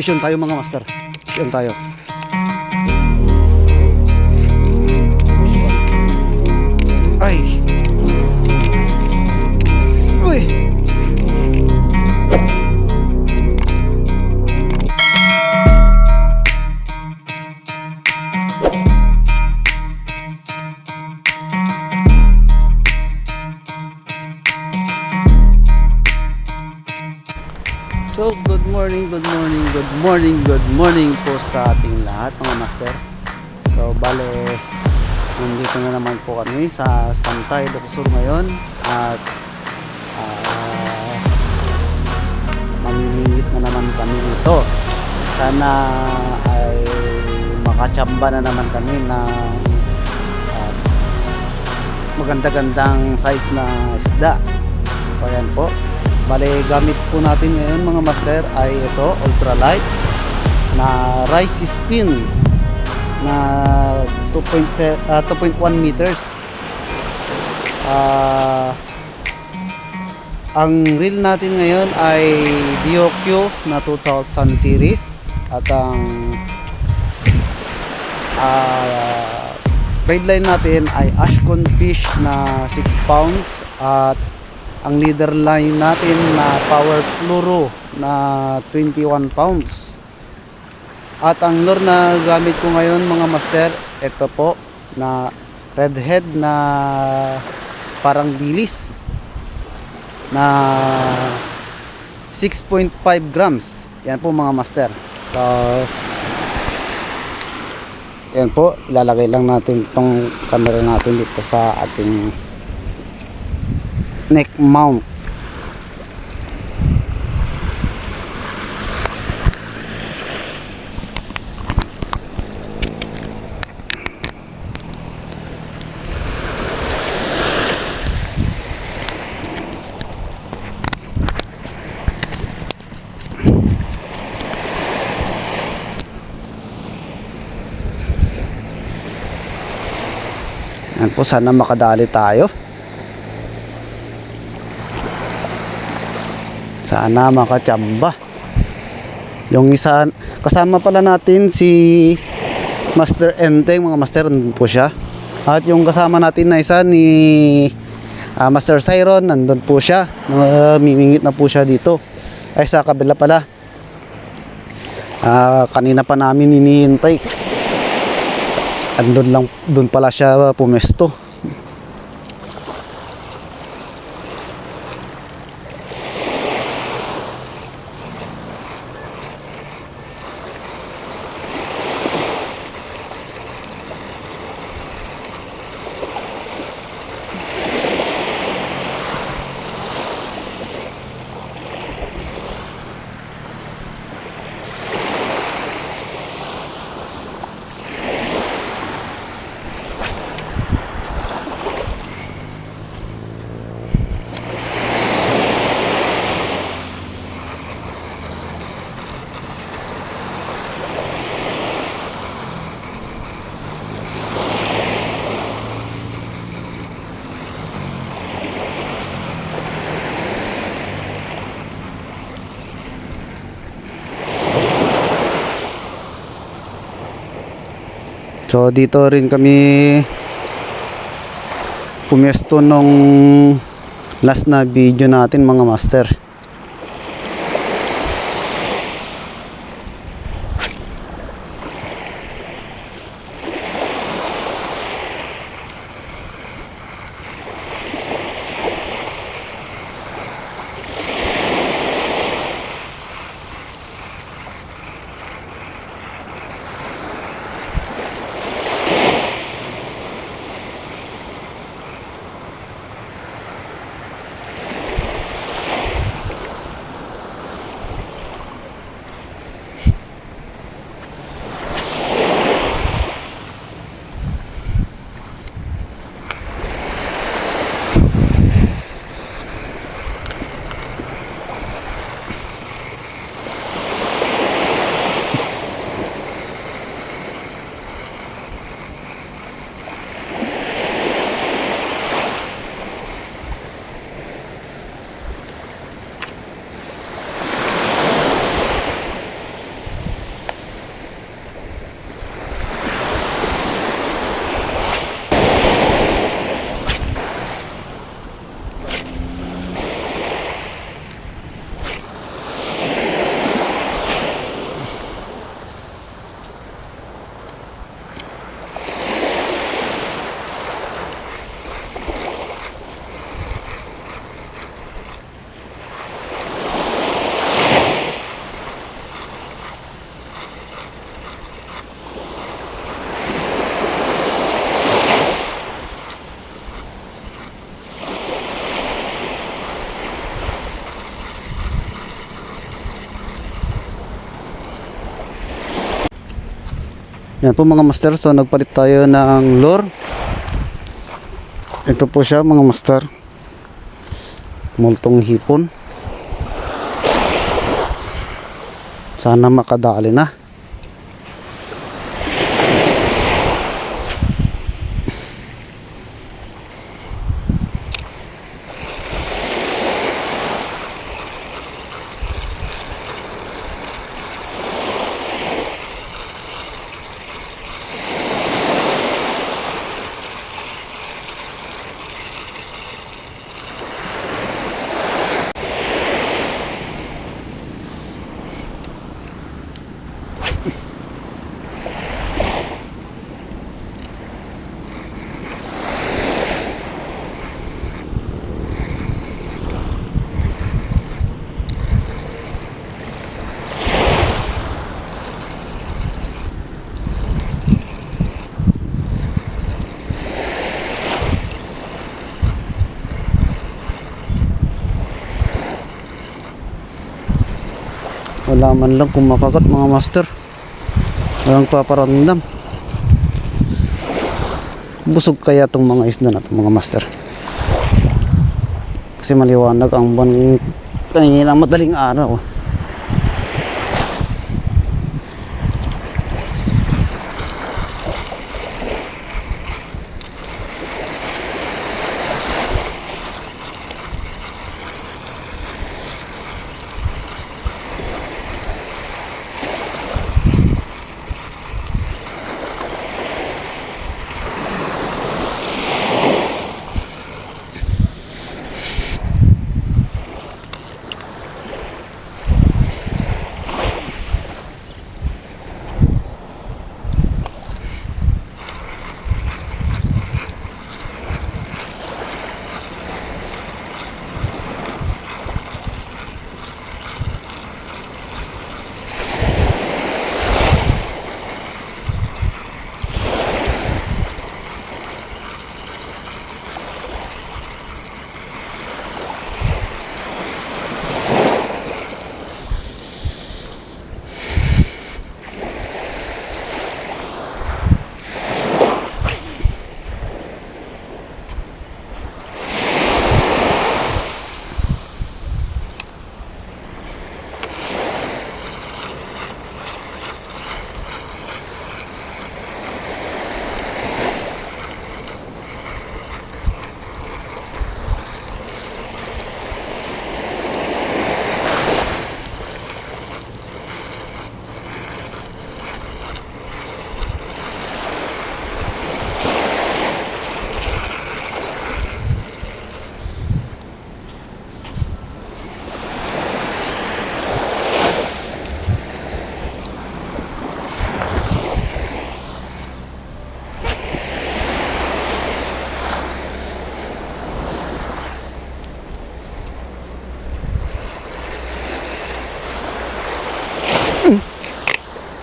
Posisyon tayo mga master. Posisyon tayo. Ay. Uy. So, good morning po sa ating lahat mga master. So, bale, nandito na naman po kami sa Santay, Lucosur ngayon. At mamimingit na naman kami nito. Sana ay makachamba na naman kami ng maganda-gandang size na isda. So, ayan po. Bale, gamit po natin ngayon mga master ay ito, ultralight na rice spin na 2.1 meters. Ang reel natin ngayon ay DOQ na 2000 series at ang guideline natin ay Ashcon fish na 6 pounds at ang leader line natin na power fluoro na 21 pounds. At ang lure na gamit ko ngayon mga master, ito po na redhead na parang bilis na 6.5 grams. Yan po mga master. So yan po, ilalagay lang natin itong camera natin dito sa ating neck mount. Yan po, sana makadali tayo. Sana makachamba. Yung isa kasama pala natin si Master Enteng mga master, nandun po siya. At yung kasama natin na isa ni Master Siron, nandun po siya. Mimingit na po siya dito. Ay sa kabila pala. Kanina pa namin hinihintay. Andun lang, dun pala siya pumesto. So dito rin kami pumesto nung last na video natin mga master. Yan po mga master, so nagpalit tayo ng lure. Ito po siya mga master, multong hipon. Sana makadali na. Wala man lang kumakagat mga master. Walang paparamdam. Busog kaya itong mga isda na mga master. Kasi maliwanag ang buwan kanina madaling araw.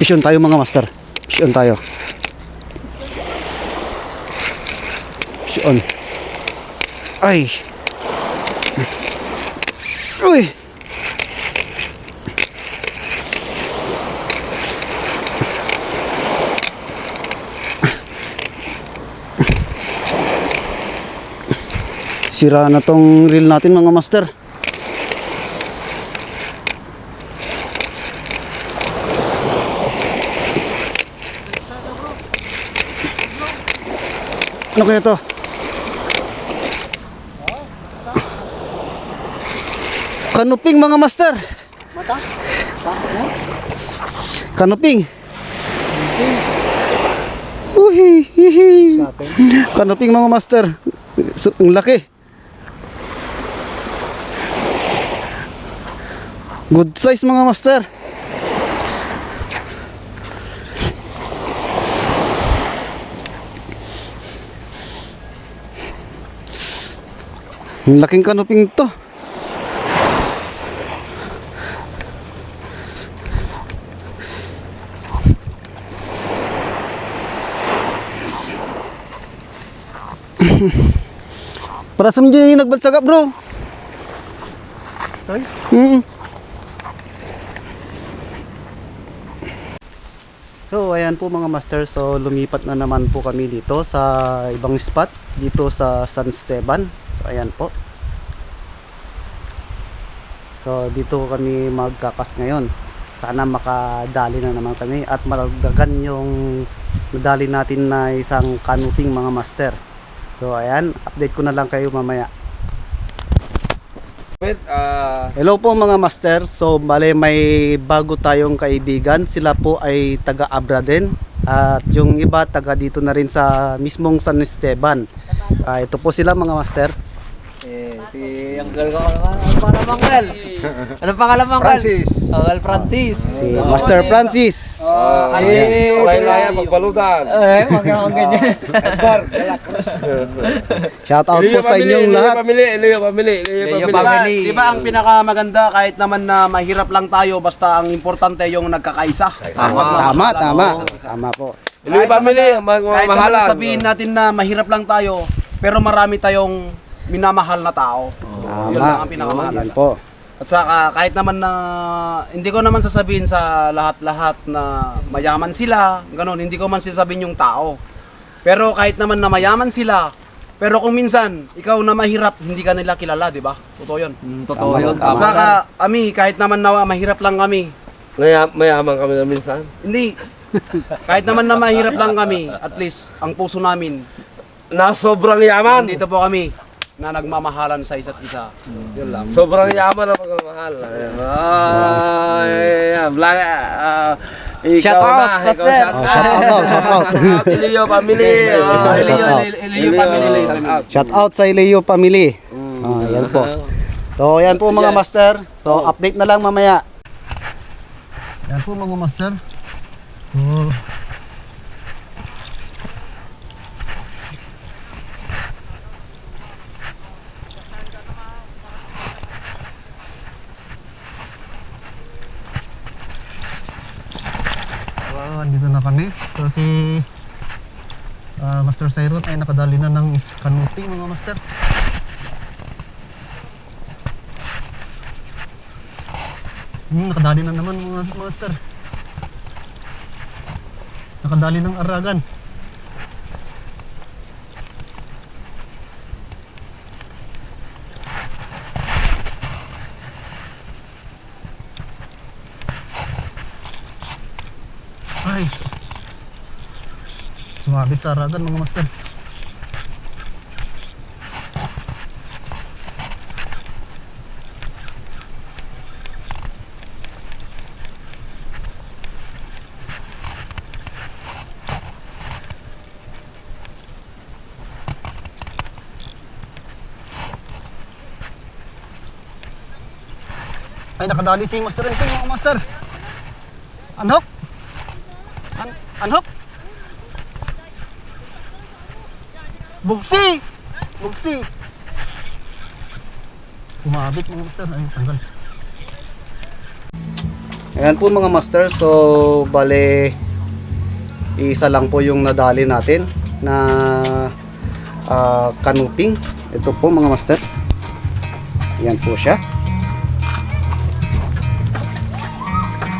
Pisyon tayo mga master. Pisyon tayo. Pisyon. Ay. Uy. Sira na tong reel natin mga master. Ano kaya to? Kanuping mga master. Mata? Kanuping. Uhi, hihi. Kanuping mga master. Ang laki. Good size mga master. Ang laking kanuping to. Para sa mga yung nagbalsagap bro. So ayan po mga master, so lumipat na naman po kami dito sa ibang spot dito sa San Esteban. So ayan po. So dito kami magkakas ngayon. Sana makadali na naman kami at malagdagan yung nadali natin na isang canoping mga master. So ayan, update ko na lang kayo mamaya. Hello po mga master. So bale may bago tayong kaibigan. Sila po ay taga Abra din. At yung iba taga dito na rin sa mismong San Esteban. Ito po sila mga master. Si Uncle ko naman. Ano pangalan mo, Uncle? Anong pangalan mo, Uncle? Francis. Uncle Francis. Si Master Francis. Laya-laya, magbalutan. Huwag na ganyan. Shout out po sa inyong lahat. Leo family. Family. Di ba ang pinakamaganda kahit naman na mahirap lang tayo basta ang importante yung nagkakaisa. Tama po. Leo family, Kahit naman magmahalan. sabihin natin na mahirap lang tayo, pero marami tayong minamahal na tao. Yun lang ang pinakamahalaga. Yan po. At saka kahit naman na hindi ko naman sasabihin sa lahat-lahat na mayaman sila, ganun, hindi ko man sasabihin yung tao. Pero kahit naman na mayaman sila, pero kung minsan ikaw na mahirap, hindi ka nila kilala, di ba? Totoo 'yun. Totoo yun. At saka kami, kahit naman na mahirap lang kami, Mayaman kami na minsan. hindi. Kahit naman na mahirap lang kami, at least ang puso namin, Na sobrang yaman. dito po kami na nagmamahalan sa isa't isa. Yun lang. Sobrang yaman ang pagmamahal. Vlog. Shout out, Pastor. Shout out. Leo family. Elio family. Shout out sa Ileo family. Yan po. So yan po mga master. So update na lang mamaya. Yan po mga master. So andito na kami. So si Master Cyrus ay nakadali na ng canopy mga master. Nakadali na naman mga master. Nakadali ng aragan. Ay, sumabit sa aragan mga master. Ay, nakadali si Master Enting mga master. Anhok? Anhok? Bugsi! Bugsi! Sumabit mga master. Ay, tanggal. Ayan po mga master. So, bale isa lang po yung nadali natin na canoping. Ito po mga master. Ayan po siya.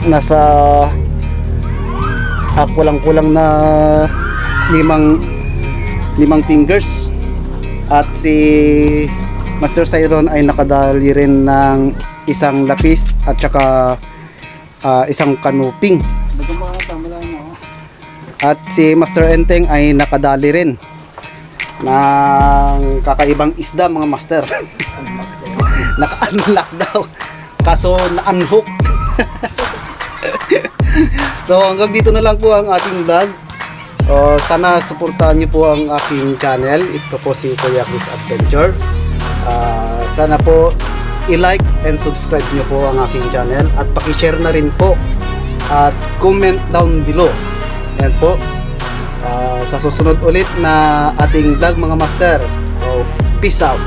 Nasa kulang-kulang na limang fingers. At si Master Cyron ay nakadali rin ng isang lapis at saka isang canoping. At si Master Enteng ay nakadali rin ng kakaibang isda mga master. Naka-unlock daw kaso na-unhook. So hanggang dito na lang po ang ating vlog. Sana suportahan niyo po ang aking channel. Ito po si Kuya Chris Adventure. Sana po i-like and subscribe niyo po ang aking channel at paki-share na rin po at comment down below. Ayan po. Sa susunod ulit na ating vlog mga master. So peace out.